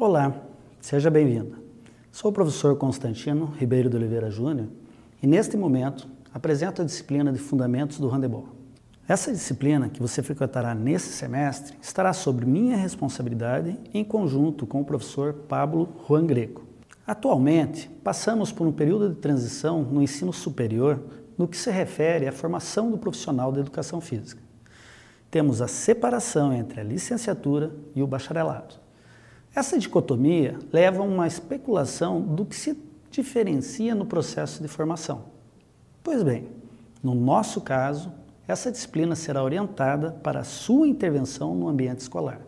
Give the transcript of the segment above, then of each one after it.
Olá, seja bem-vinda. Sou o professor Constantino Ribeiro de Oliveira Júnior e neste momento apresento a disciplina de Fundamentos do Handebol. Essa disciplina que você frequentará nesse semestre estará sob minha responsabilidade em conjunto com o professor Pablo Juan Greco. Atualmente, passamos por um período de transição no ensino superior no que se refere à formação do profissional da educação física. Temos a separação entre a licenciatura e o bacharelado. Essa dicotomia leva a uma especulação do que se diferencia no processo de formação. Pois bem, no nosso caso, essa disciplina será orientada para a sua intervenção no ambiente escolar.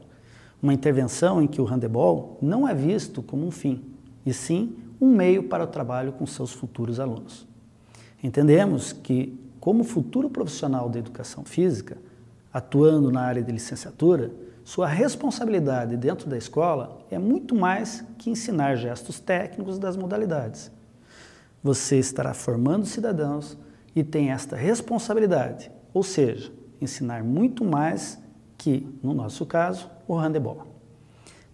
Uma intervenção em que o handebol não é visto como um fim, e sim um meio para o trabalho com seus futuros alunos. Entendemos que, como futuro profissional da educação física, atuando na área de licenciatura, sua responsabilidade dentro da escola é muito mais que ensinar gestos técnicos das modalidades. Você estará formando cidadãos e tem esta responsabilidade, ou seja, ensinar muito mais que, no nosso caso, o handebol.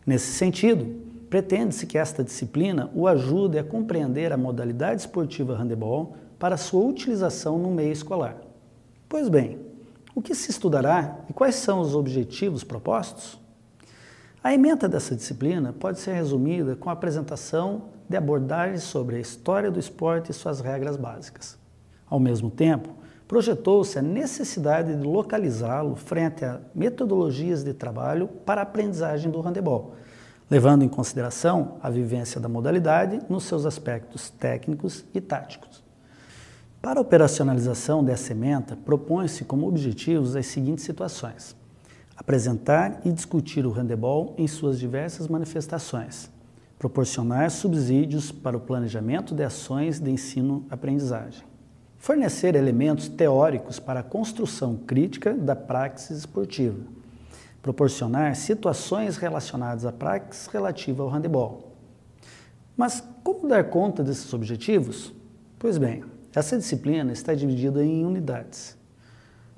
Nesse sentido, pretende-se que esta disciplina o ajude a compreender a modalidade esportiva handebol para sua utilização no meio escolar. Pois bem, o que se estudará e quais são os objetivos propostos? A ementa dessa disciplina pode ser resumida com a apresentação de abordagens sobre a história do esporte e suas regras básicas. Ao mesmo tempo, projetou-se a necessidade de localizá-lo frente a metodologias de trabalho para a aprendizagem do handebol, levando em consideração a vivência da modalidade nos seus aspectos técnicos e táticos. Para a operacionalização dessa ementa, propõe-se como objetivos as seguintes situações: apresentar e discutir o handebol em suas diversas manifestações, proporcionar subsídios para o planejamento de ações de ensino-aprendizagem, fornecer elementos teóricos para a construção crítica da praxis esportiva, proporcionar situações relacionadas à praxis relativa ao handebol. Mas como dar conta desses objetivos? Pois bem, essa disciplina está dividida em unidades.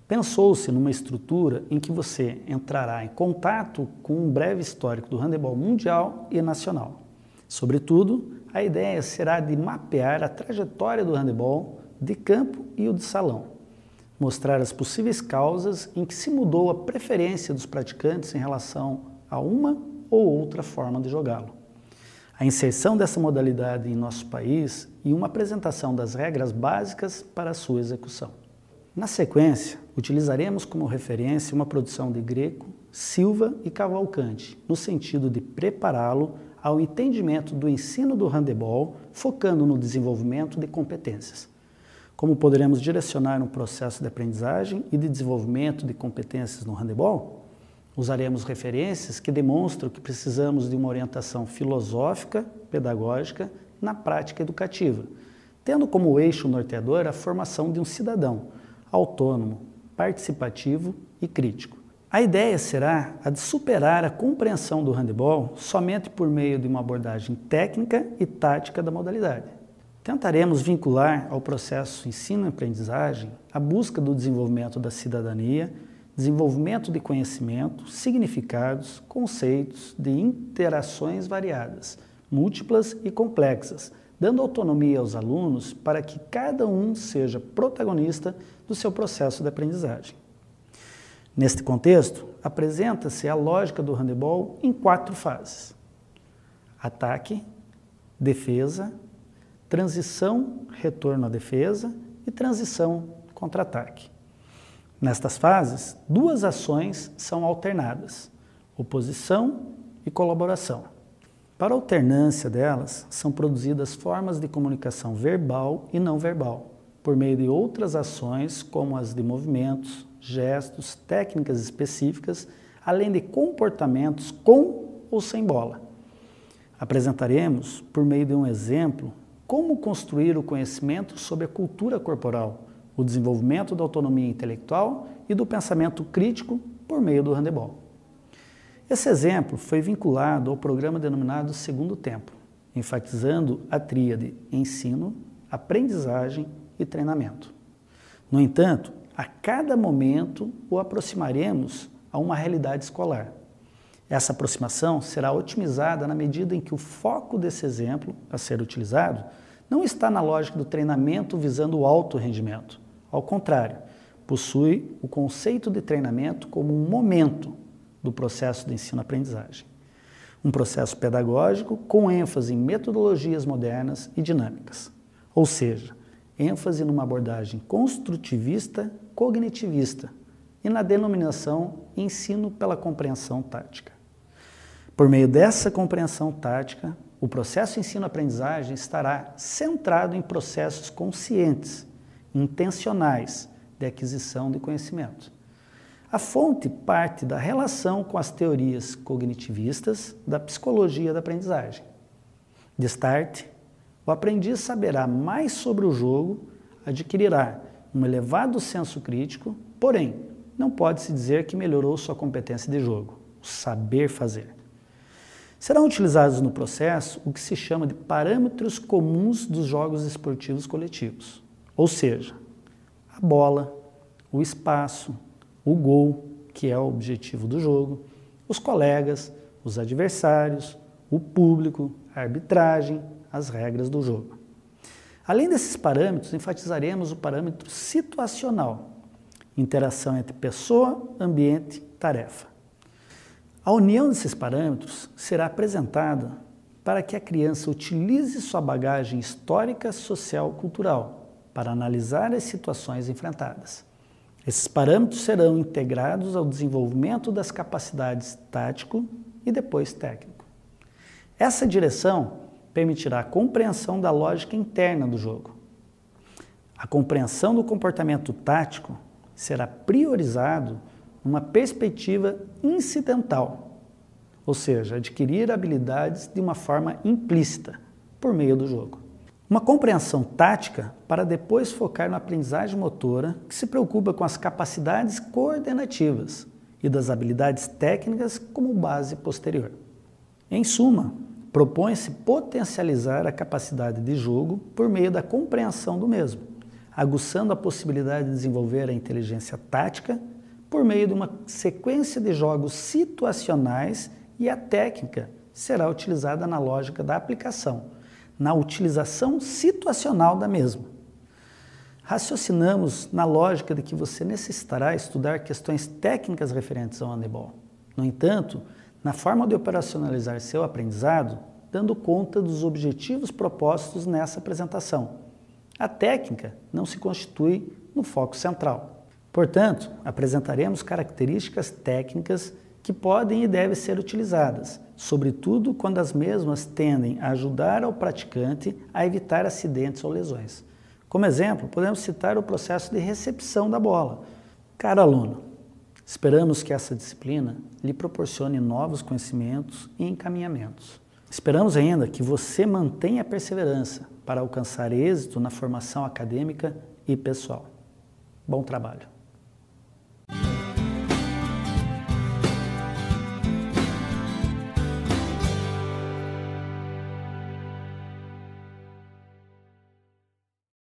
Pensou-se numa estrutura em que você entrará em contato com um breve histórico do handebol mundial e nacional. Sobretudo, a ideia será de mapear a trajetória do handebol de campo e o de salão, mostrar as possíveis causas em que se mudou a preferência dos praticantes em relação a uma ou outra forma de jogá-lo, a inserção dessa modalidade em nosso país e uma apresentação das regras básicas para a sua execução. Na sequência, utilizaremos como referência uma produção de Greco, Silva e Cavalcante, no sentido de prepará-lo ao entendimento do ensino do handebol, focando no desenvolvimento de competências. Como poderemos direcionar um processo de aprendizagem e de desenvolvimento de competências no handebol? Usaremos referências que demonstram que precisamos de uma orientação filosófica, pedagógica, na prática educativa, tendo como eixo norteador a formação de um cidadão autônomo, participativo e crítico. A ideia será a de superar a compreensão do handebol somente por meio de uma abordagem técnica e tática da modalidade. Tentaremos vincular ao processo ensino-aprendizagem a busca do desenvolvimento da cidadania, desenvolvimento de conhecimento, significados, conceitos, de interações variadas, múltiplas e complexas, dando autonomia aos alunos para que cada um seja protagonista do seu processo de aprendizagem. Neste contexto, apresenta-se a lógica do handebol em 4 fases: ataque, defesa, transição, retorno à defesa e transição, contra-ataque. Nestas fases, 2 ações são alternadas: oposição e colaboração. Para a alternância delas, são produzidas formas de comunicação verbal e não verbal, por meio de outras ações como as de movimentos, gestos, técnicas específicas, além de comportamentos com ou sem bola. Apresentaremos, por meio de um exemplo, como construir o conhecimento sobre a cultura corporal, o desenvolvimento da autonomia intelectual e do pensamento crítico por meio do handebol. Esse exemplo foi vinculado ao programa denominado Segundo Tempo, enfatizando a tríade ensino, aprendizagem e treinamento. No entanto, a cada momento o aproximaremos a uma realidade escolar. Essa aproximação será otimizada na medida em que o foco desse exemplo a ser utilizado não está na lógica do treinamento visando o alto rendimento. Ao contrário, possui o conceito de treinamento como um momento do processo de ensino-aprendizagem. Um processo pedagógico com ênfase em metodologias modernas e dinâmicas, ou seja, ênfase numa abordagem construtivista, cognitivista e na denominação ensino pela compreensão tática. Por meio dessa compreensão tática, o processo ensino-aprendizagem estará centrado em processos conscientes, intencionais de aquisição de conhecimento. A fonte parte da relação com as teorias cognitivistas da psicologia da aprendizagem. De start, o aprendiz saberá mais sobre o jogo, adquirirá um elevado senso crítico, porém, não pode-se dizer que melhorou sua competência de jogo, o saber fazer. Serão utilizados no processo o que se chama de parâmetros comuns dos jogos esportivos coletivos, ou seja, a bola, o espaço, o gol, que é o objetivo do jogo, os colegas, os adversários, o público, a arbitragem, as regras do jogo. Além desses parâmetros, enfatizaremos o parâmetro situacional, interação entre pessoa, ambiente, tarefa. A união desses parâmetros será apresentada para que a criança utilize sua bagagem histórica, social, cultural para analisar as situações enfrentadas. Esses parâmetros serão integrados ao desenvolvimento das capacidades tático e depois técnico. Essa direção permitirá a compreensão da lógica interna do jogo. A compreensão do comportamento tático será priorizado numa perspectiva incidental, ou seja, adquirir habilidades de uma forma implícita, por meio do jogo. Uma compreensão tática para depois focar na aprendizagem motora, que se preocupa com as capacidades coordenativas e das habilidades técnicas como base posterior. Em suma, propõe-se potencializar a capacidade de jogo por meio da compreensão do mesmo, aguçando a possibilidade de desenvolver a inteligência tática por meio de uma sequência de jogos situacionais, e a técnica será utilizada na lógica da aplicação, na utilização situacional da mesma. Raciocinamos na lógica de que você necessitará estudar questões técnicas referentes ao handebol. No entanto, na forma de operacionalizar seu aprendizado, dando conta dos objetivos propostos nessa apresentação. A técnica não se constitui no foco central. Portanto, apresentaremos características técnicas que podem e devem ser utilizadas, sobretudo quando as mesmas tendem a ajudar ao praticante a evitar acidentes ou lesões. Como exemplo, podemos citar o processo de recepção da bola. Caro aluno, esperamos que essa disciplina lhe proporcione novos conhecimentos e encaminhamentos. Esperamos ainda que você mantenha a perseverança para alcançar êxito na formação acadêmica e pessoal. Bom trabalho!